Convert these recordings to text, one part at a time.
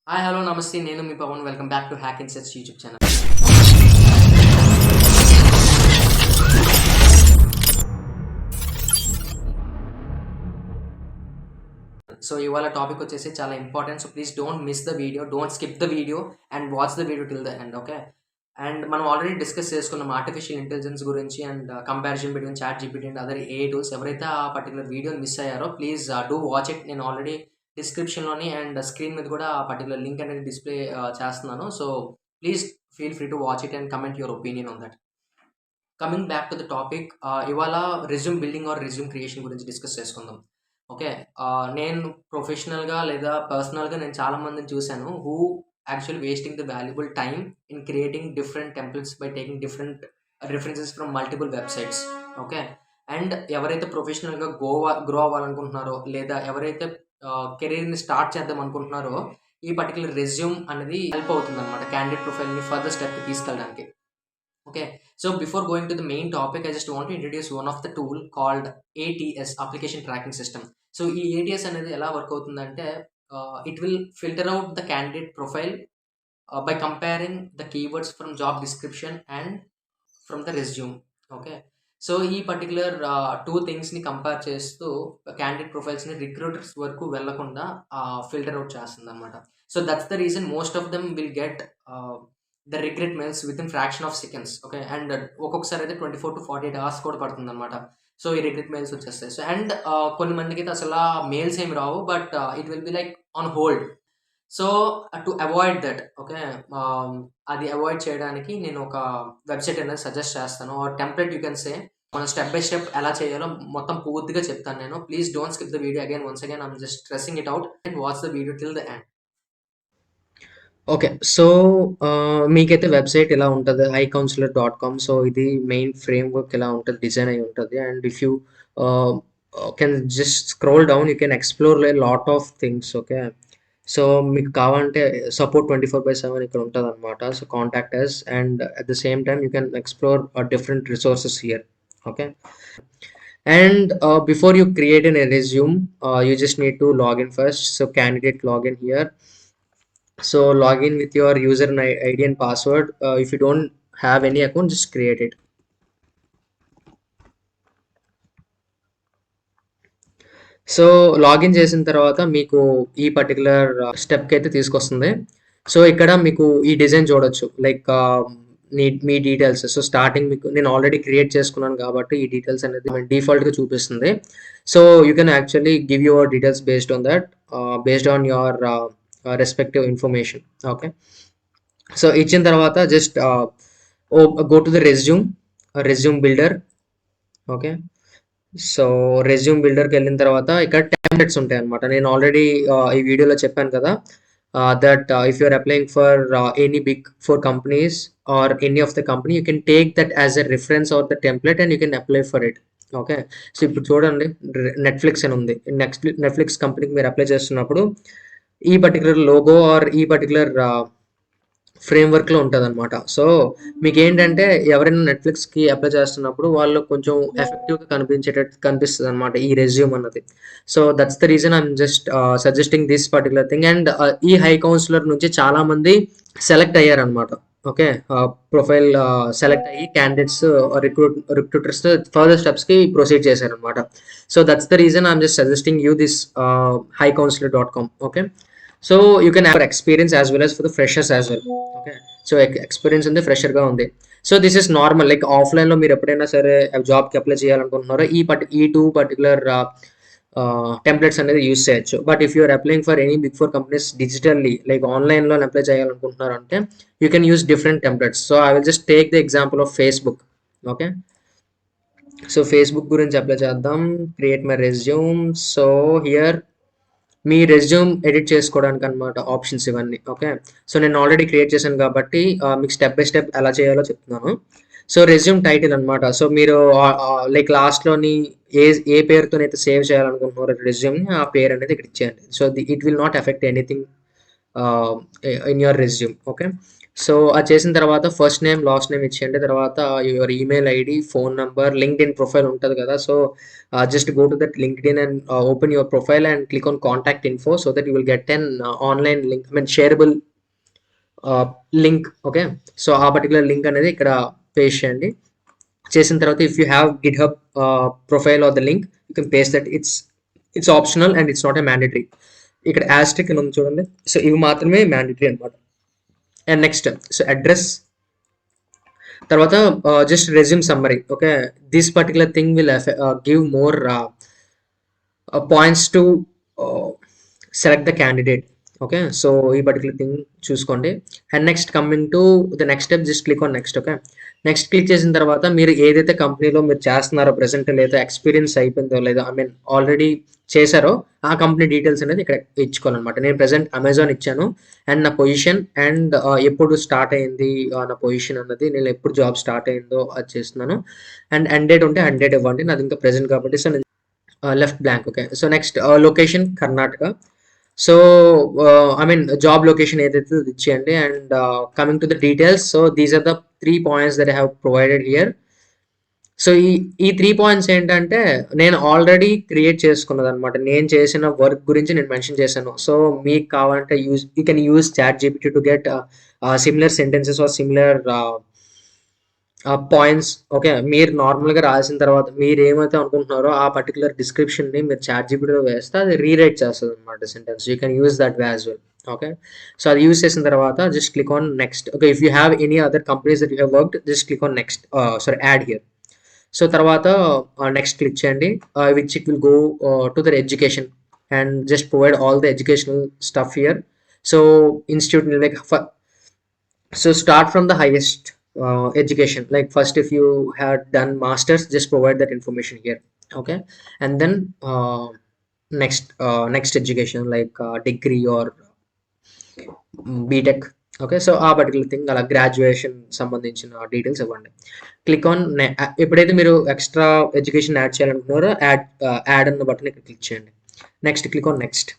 Hi hello నమస్తే నేను మీ Pavan welcome back to hack in search YouTube channel. So ఇవాళ టాపిక్ వచ్చేసి చాలా important. So please don't miss the video, don't skip the video and watch the video till the end. Okay, and మనం already discuss చేసుకున్నాం artificial intelligence గురించి and comparison between chat GPT and other AI tools. ఎవరైతే ఆ particular వీడియోని miss అయ్యారో please do watch it. నేను already డిస్క్రిప్షన్లోని and screen మీద కూడా ఆ పర్టికులర్ లింక్ అనేది డిస్ప్లే చేస్తున్నాను. So please feel free to watch it and comment your opinion on that. Coming back to the topic, ఇవాళ resume building or resume creation గురించి discuss చేసుకుందాం. ఓకే, నేను ప్రొఫెషనల్‌గా లేదా పర్సనల్‌గా నేను చాలా మందిని చూసాను who actually wasting the valuable time in creating different templates by taking different references from multiple websites. Okay, and ఎవరైతే ప్రొఫెషనల్‌గా గ్రో అవ్వాలనుకుంటున్నారో లేదా ఎవరైతే కెరీర్‌ని స్టార్ట్ చేద్దాం అనుకుంటున్నారో ఈ పర్టిక్యులర్ రెజ్యూమ్ అనేది హెల్ప్ అవుతుందన్నమాట క్యాండిడేట్ ప్రొఫైల్‌ని ఫర్దర్ స్టెప్‌కి తీసుకెళ్ళడానికి. Okay, so before going to the main topic, I just want to introduce one of the tool called ATS, Application Tracking System. So ఈ ATS అనేది ఎలా వర్క్ అవుతుందంటే it will filter out the candidate profile by comparing the keywords from job description and from the resume. Okay, so ఈ particular two థింగ్స్ని compare చేస్తూ candidate ప్రొఫైల్స్ని recruiters వరకు వెళ్లకుండా filter out చేస్తుంది అనమాట. So that's the reason most of them will get the regret mails with in fraction of seconds. Okay, and ఒక్కొక్కసారి అయితే 24 to 48 hours కూడా పడుతుంది అనమాట. సో ఈ రిగ్రెట్ మెయిల్స్ వచ్చేస్తాయి. సో అండ్ కొన్ని మందికి అయితే అసలు మెయిల్స్ ఏమి రావు, but it will be like on hold. So to avoid that, okay, అది అవాయిడ్ చేయడానికి నేను ఒక వెబ్సైట్ అనేది సజెస్ట్ చేస్తాను. Template you can say. మనం స్టెప్ బై స్టెప్ ఎలా చేయాలో మొత్తం పూర్తిగా చెప్తాను నేను. Please don't skip the video again. Once again I'm just stressing it out and watch the video till the end. Okay, so మీకైతే వెబ్సైట్ ఇలా ఉంటుంది, iCounselor.com. సో ఇది మెయిన్ ఫ్రేమ్వర్క్ ఇలా ఉంటుంది, డిజైన్ అయి ఉంటుంది. And if you can just scroll down, you can explore lot of things. Okay, so మీకు కావాలంటే సపోర్ట్ 24/7 ఇక్కడ ఉంటుంది అనమాట. So contact us and at the same time you can explore different resources here. Okay, and before you create a resume, you just need to log in first. So candidate login here. So log in with your user ID and password. If you don't have any account, just create it. So login చేసిన తర్వాత మీకు ఈ particular స్టెప్కి అయితే తీసుకొస్తుంది. So ఇక్కడ మీకు ఈ design చూడొచ్చు, లైక్ మీ డీటెయిల్స్. సో స్టార్టింగ్ మీకు నేను ఆల్రెడీ క్రియేట్ చేసుకున్నాను కాబట్టి ఈ డీటెయిల్స్ అనేది డిఫాల్ట్గా చూపిస్తుంది. So you can actually give your details based on that, based on your respective information. Okay, so ఇచ్చిన తర్వాత just go to the resume builder. Okay, so resume బిల్డర్కి వెళ్ళిన తర్వాత ఇక్కడ టెంప్లెట్స్ ఉంటాయి అనమాట. నేను ఆల్రెడీ ఈ వీడియోలో చెప్పాను కదా, that if you're applying for any big 4 companies or any of the company, you can take that as a reference or the template and you can apply for it. Okay, so ఇప్పుడు చూడండి, Netflix అని ఉంది. Netflix కంపెనీకి మీరు apply చేస్తున్నప్పుడు ఈ particular logo are ఈ particular ఫ్రేమ్వర్క్లో ఉంటుంది అనమాట. సో మీకు ఏంటంటే ఎవరైనా నెట్ఫ్లిక్స్కి అప్లై చేస్తున్నప్పుడు వాళ్ళు కొంచెం ఎఫెక్టివ్గా కనిపిస్తుంది అనమాట ఈ రెజ్యూమ్ అన్నది. So that's the reason I'm just suggesting this particular thing. And ఈ హై కౌన్సిలర్ నుంచి చాలా మంది సెలెక్ట్ అయ్యారనమాట. ఓకే, ప్రొఫైల్ సెలెక్ట్ అయ్యి క్యాండిడేట్స్ రిక్రూటర్స్ ఫర్దర్ స్టెప్స్కి ప్రొసీడ్ చేశారనమాట. So that's the reason I'm just suggesting you this iCounselor.com. Okay, so you can have experience as well as for the freshers as well. Okay, so experience ఉంది, ఫ్రెషర్గా ఉంది. So this is normal. Like ఆఫ్లైన్లో మీరు ఎప్పుడైనా సరే జాబ్కి apply చేయాలనుకుంటున్నారో ఈ two particular templates అనేది యూస్ చేయొచ్చు. But if you're applying for any big 4 companies digitally, like ఆన్లైన్లో అప్లై చేయాలనుకుంటున్నారు అంటే you can use different templates. So I will just take the example of Facebook. Okay, so Facebook గురించి apply చేద్దాం. Create my resume. So here మీ resume edit చేసుకోవడానికి అనమాట options ఇవన్నీ. ఓకే, సో నేను ఆల్రెడీ క్రియేట్ చేశాను కాబట్టి మీకు స్టెప్ బై స్టెప్ ఎలా చేయాలో చెప్తున్నాను. సో రెజ్యూమ్ టైటిల్ అనమాట. సో మీరు లైక్ లాస్ట్లోని ఏ పేరుతోనైతే సేవ్ చేయాలనుకుంటున్నారో రెజ్యూమ్ని, ఆ పేరు అనేది ఇక్కడ ఇచ్చేయండి. So it will not effect anything in your resume. Okay. So అది చేసిన తర్వాత ఫస్ట్ నేమ్ లాస్ట్ నేమ్ ఇచ్చేయండి. తర్వాత your email ID, phone number, LinkedIn profile ఉంటుంది కదా. So just go to that LinkedIn and open your profile and click on contact info so that you will get an online link, I mean shareable link. Okay. So ఆ particular link అనేది ఇక్కడ paste చేయండి. చేసిన తర్వాత if you have GitHub profile or the link you can paste that. It's optional and it's not a mandatory. ఇక్కడ asterisk అని ఉంది చూడండి. సో ఇవి మాత్రమే మ్యాండేటరీ అనమాట. అండ్ నెక్స్ట్ సో అడ్రస్, తర్వాత just resume summary. Okay. This particular thing will give more points to select the candidate. Okay. So ఈ particular thing చూసుకోండి. And next coming to the next step, just click on next. Okay. Next click చేసిన తర్వాత మీరు ఏదైతే కంపెనీలో మీరు చేస్తున్నారో present, లేదా ఎక్స్పీరియన్స్ అయిపోయిందో లేదా ఐ మీన్ ఆల్రెడీ చేశారో ఆ కంపెనీ డీటెయిల్స్ అనేది ఇక్కడ ఇచ్చుకోవాలన్నమాట. నేను ప్రెసెంట్ అమెజాన్ ఇచ్చాను అండ్ నా పొజిషన్ అండ్ ఎప్పుడు స్టార్ట్ అయింది నా పొజిషన్ అన్నది, నేను ఎప్పుడు జాబ్ స్టార్ట్ అయిందో అది చేస్తున్నాను. అండ్ ఎండ్ డేట్ ఉంటే ఎండ్ డేట్ ఇవ్వండి, నాది ఇంకా ప్రెసెంట్ కాబట్టి సో నేను left blank. Okay. So next location Karnataka. So I mean job location ఏదైతే అది ఇచ్చేయండి. And coming to the details, so these are the 3 points that I have provided here. So ఈ 3 points ఏంటంటే నేను ఆల్రెడీ క్రియేట్ చేసుకున్నది అనమాట. నేను చేసిన వర్క్ గురించి నేను మెన్షన్ చేశాను. సో మీకు కావాలంటే you can use chat GPT to get similar sentences or similar points. Okay. మీరు నార్మల్గా రాసిన తర్వాత మీరు ఏమైతే అనుకుంటున్నారో ఆ పర్టికులర్ డిస్క్రిప్షన్ని మీరు చాట్ జీపీటీలో వేస్తే అది రీరైట్ చేస్తుంది అనమాట sentence. You can use that way as well. Okay. So అది యూజ్ చేసిన తర్వాత just click on next. Okay. If you have any other companies that you have worked, just click on next, sorry add here. So తర్వాత next click చేయండి, which it will go to their education and just provide all the educational stuff here. So institute like so start from the highest education, like first if you had done masters, just provide that information here. Okay. And then next education like degree or btech. Okay. So ఆ particular thing అలా graduation సంబంధించిన details ఇవ్వండి. Click on ఎప్పుడైతే మీరు extra education add చేయాలనుకున్నారో add అన్న button ఇక్కడ click చేయండి. Next click on next.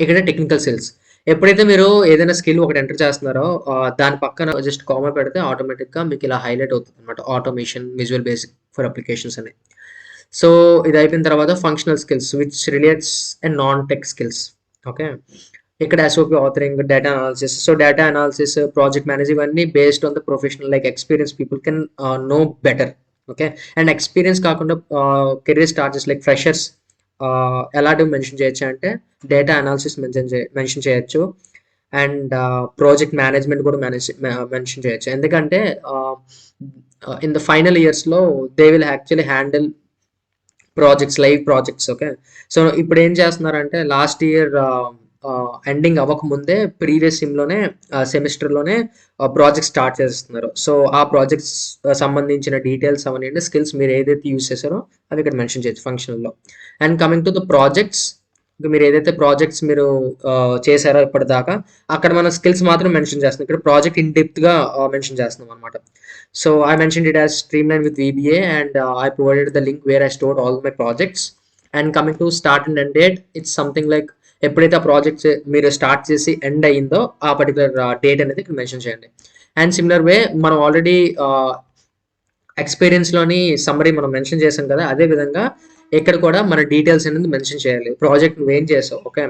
ఇక్కడ టెక్నికల్ స్కిల్స్, ఎప్పుడైతే మీరు ఏదైనా స్కిల్ ఒకటి ఎంటర్ చేస్తున్నారో దాని పక్కన జస్ట్ కామా పెడితే ఆటోమేటిక్గా మీకు ఇలా హైలైట్ అవుతుంది అనమాట, automation, visual basic for applications అని. సో ఇది అయిపోయిన తర్వాత functional skills which relates and non tech skills. Okay. ఇక్కడ SOP authoring, data analysis. So data analysis, project manage, ఇవన్నీ based on the professional like experience people can know better. Okay. And experience కాకుండా career starters like freshers ఎలాంటివి mention చేయొచ్చు అంటే data analysis mention చేయొచ్చు and project management కూడా mention చేయొచ్చు. ఎందుకంటే in the final ఇయర్స్లో they will actually handle projects, live projects. Okay. So ఇప్పుడు ఏం చేస్తున్నారంటే లాస్ట్ ఇయర్ ఎండింగ్ అవ్వకముందే ప్రీవియస్ సెమిస్టర్లోనే ప్రాజెక్ట్ స్టార్ట్ చేస్తున్నారు. సో ఆ ప్రాజెక్ట్స్ సంబంధించిన డీటెయిల్స్ అవన్నీ స్కిల్స్ మీరు ఏదైతే యూజ్ చేశారో అవి ఇక్కడ మెన్షన్ చేయొచ్చు ఫంక్షనల్లో. And coming to the projects, మీరు ఏదైతే ప్రాజెక్ట్స్ మీరు చేశారో ఇప్పటిదాకా అక్కడ మన స్కిల్స్ మాత్రం మెన్షన్ చేస్తున్నాం. ఇక్కడ ప్రాజెక్ట్ ఇన్ డెప్త్గా మెన్షన్ చేస్తున్నాం అనమాట. So I mention it as streamline with VBA and I provided the link where I stored all my projects. And coming to start and end date, it's something like ఎప్పుడైతే ఆ project మీరు start చేసి end అయ్యిందో ఆ particular date అనేది ఇక్కడ mention చేయండి. And similar way మనం ఆల్రెడీ ఎక్స్పీరియన్స్లోని సమ్మరీ మనం మెన్షన్ చేసాం కదా, అదే విధంగా ఇక్కడ కూడా మన డీటెయిల్స్ అనేది మెన్షన్ చేయాలి. ప్రాజెక్ట్ నువ్వేం చేసావు, ఓకే,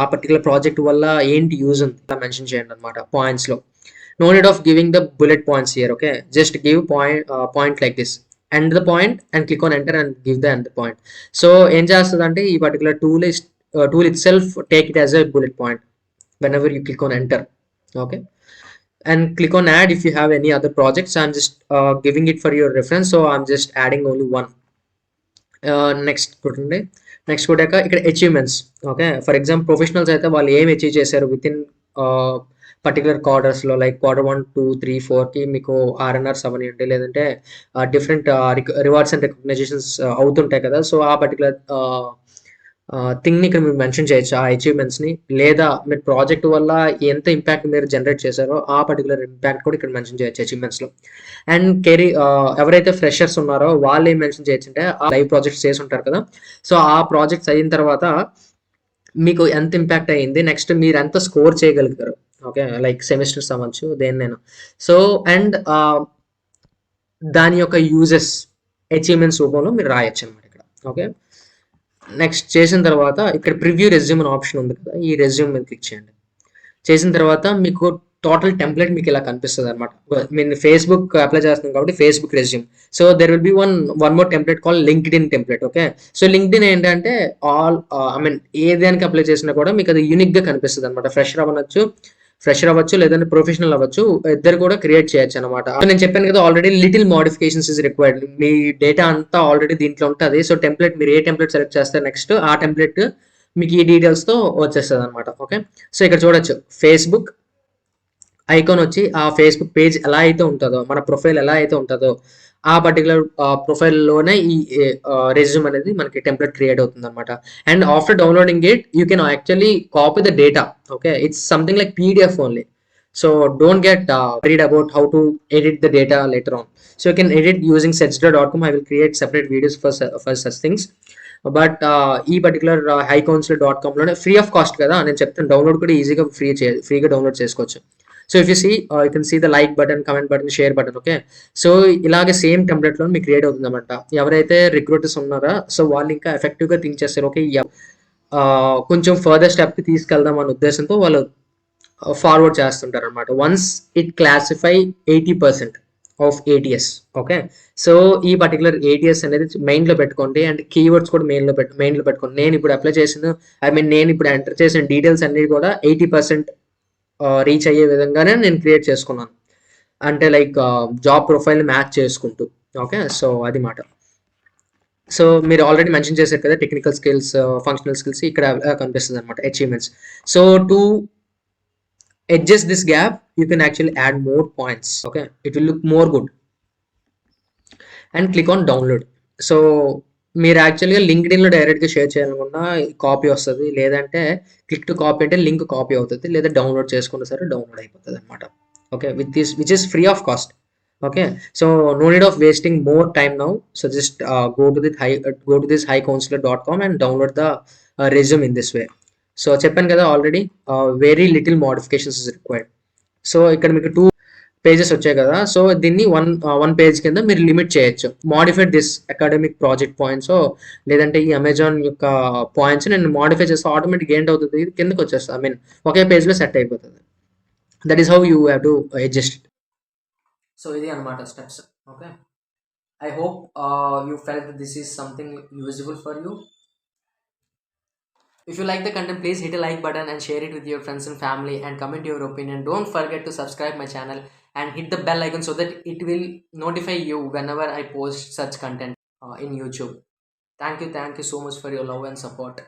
ఆ పర్టికులర్ ప్రాజెక్ట్ వల్ల ఏంటి యూజ్ ఉంది మెన్షన్ చేయండి అనమాట పాయింట్స్లో. No need of giving the bullet points here. Okay. Just give point like this, end the point and click on enter and give the end point. So ఏం చేస్తుందంటే ఈ particular tool itself take it as a bullet point whenever you click on enter. Okay. And click on add if you have any other projects. I'm just giving it for your reference, so I'm just adding only one. Next కొట్టండి. Next కొట్టాక ఇక్కడ achievements. Okay. For example professionals అయితే వాళ్ళు ఏం achieve చేశారు with in particular క్వార్టర్స్లో, like quarter 1, 2, 3, 4కి మీకు RNRs అవనివ్వండి, లేదంటే డిఫరెంట్ రివార్డ్స్ అండ్ రికగ్నైజేషన్స్ అవుతుంటాయి కదా. సో ఆ పర్టికులర్ థింగ్ని ఇక్కడ మీరు మెన్షన్ చేయొచ్చు, ఆ అచీవ్మెంట్స్ని. లేదా మీరు ప్రాజెక్ట్ వల్ల ఎంత ఇంపాక్ట్ మీరు జనరేట్ చేశారో ఆ పర్టికులర్ ఇంపాక్ట్ కూడా ఇక్కడ మెన్షన్ చేయొచ్చు అచీవ్మెంట్స్లో. అండ్ ఎవరైతే ఫ్రెషర్స్ ఉన్నారో వాళ్ళు ఏం మెన్షన్ చేయొచ్చు అంటే ఆ లైవ్ ప్రాజెక్ట్స్ చేసి ఉంటారు కదా. సో ఆ ప్రాజెక్ట్స్ అయిన తర్వాత మీకు ఎంత ఇంపాక్ట్ అయ్యింది, నెక్స్ట్ మీరు ఎంత స్కోర్ చేయగలుగుతారు. ఓకే, లైక్ సెమిస్టర్స్ అవ్వచ్చు దేన్నైనా. సో అండ్ దాని యొక్క యూజెస్ అచీవ్మెంట్స్ రూపంలో మీరు రాయొచ్చు అనమాట ఇక్కడ. ఓకే, నెక్స్ట్ చేసిన తర్వాత ఇక్కడ ప్రివ్యూ రెజ్యూమ్ అనే ఆప్షన్ ఉంది కదా, ఈ రెజ్యూమ్ మీద క్లిక్ చేయండి. చేసిన తర్వాత మీకు టోటల్ టెంప్లెట్ మీకు ఇలా కనిపిస్తుంది అనమాట. నేను ఫేస్బుక్ అప్లై చేస్తున్నాను కాబట్టి Facebook resume. So there will be one more template call linked in template. Okay, so linked in ఏంటంటే ఆల్ ఐ మీన్ ఏ దానికి అప్లై చేసినా కూడా మీకు అది యూనిక్ గా కనిపిస్తుంది అనమాట. ఫ్రెషర్ అవ్వచ్చు లేదంటే ప్రొఫెషనల్ అవ్వచ్చు, ఇద్దరు కూడా క్రియేట్ చేయొచ్చు అనమాట. నేను చెప్పాను కదా already little modifications is required. Me data అంతా ఆల్రెడీ దీంట్లో ఉంటుంది. సో టెంప్లెట్ మీరు ఏ టెంప్లెట్ సెలెక్ట్ చేస్తారు నెక్స్ట్ ఆ టెంప్లెట్ మీకు ఈ డీటెయిల్స్ తో వచ్చేస్తుంది అనమాట. ఓకే, సో ఇక్కడ చూడొచ్చు ఫేస్బుక్ ఐకాన్ వచ్చి ఆ ఫేస్బుక్ పేజ్ ఎలా అయితే ఉంటుందో, మన ప్రొఫైల్ ఎలా అయితే ఉంటుందో ఆ పర్టికులర్ ప్రొఫైల్లోనే ఈ రెజ్యూమ్ అనేది మనకి టెంప్లెట్ క్రియేట్ అవుతుంది అనమాట. And after downloading it you can actually copy the data. Okay, it's something like PDF only. So don't get worried about how to edit the data later on. So you can edit using setstra.com. I will create separate videos for such things. But ఈ particular highcounselor.com లోనే free of cost కదా నేను చెప్తాను. Download కూడా ఈజీగా ఫ్రీగా download చేసుకోవచ్చు. So if you see you can see the like button, comment button, share button. Okay, so ఇలాగే సేమ్ టెంప్లెట్ లో మీకు క్రియేట్ అవుతుంది అనమాట. ఎవరైతే రిక్రూటర్స్ ఉన్నారో సో వాళ్ళు ఇంకా ఎఫెక్టివ్ గా థింక్ చేస్తారు. ఓకే, కొంచెం ఫర్దర్ స్టెప్ కి తీసుకెళ్దాం అనే ఉద్దేశంతో వాళ్ళు ఫార్వర్డ్ చేస్తుంటారు అనమాట. Once it classify 80% of ATS. Okay, so ఈ పర్టికులర్ ఏటీఎస్ అనేది మెయిన్ లో పెట్టుకోండి అండ్ కీవర్డ్స్ కూడా మెయిన్ లో పెట్టుకోండి. నేను ఇప్పుడు అప్లై చేసిన నేను ఇప్పుడు ఎంటర్ చేసిన డీటెయిల్స్ అన్ని కూడా 80% రీచ్ అయ్యే విధంగానే నేను క్రియేట్ చేసుకున్నాను. అంటే లైక్ జాబ్ ప్రొఫైల్ మ్యాచ్ చేసుకుంటూ. ఓకే, సో అది మాట. సో మీరు ఆల్రెడీ మెన్షన్ చేశారు కదా టెక్నికల్ స్కిల్స్, ఫంక్షనల్ స్కిల్స్ ఇక్కడ కనిపిస్తుంది అనమాట achievements. So to adjust this gap you can actually add more points. Okay, it will look more good and click on download. So మీరు యాక్చువల్గా లింక్డ్ఇన్లో డైరెక్ట్గా షేర్ చేయాలనుకున్నా కాపీ వస్తుంది, లేదంటే క్లిక్ టు కాపీ అంటే లింక్ కాపీ అవుతుంది, లేదా డౌన్లోడ్ చేసుకున్నా సరే డౌన్లోడ్ అయిపోతుంది అనమాట. Okay, which is free of cost. Okay, so no need of wasting more time now. So just go to this highcounselor.com and download the resume in this way. So చెప్పాను కదా already very little modifications is required. So ఇక్కడ మీకు 2 pages వచ్చాయి కదా, so దీన్ని one page కింద మీరు limit చేయొచ్చు. Modified this academic project points లేదంటే ఈ అమెజాన్ యొక్క పాయింట్స్ నేను మాడిఫై చేస్తే ఆటోమేటిక్ ఏంటి అవుతుంది, కిందకి వచ్చేస్తుంది. ఒకే పేజ్ లో సెట్ అయిపోతుంది. That is how you have to adjust. So ఇది అనమాట steps. Okay, I hope you felt this is something useful for you. If you like the content, please hit a like button and share it with your friends and family and comment your opinion. Don't forget to subscribe my channel and hit the bell icon so that it will notify you whenever I post such content in YouTube. Thank you so much for your love and support.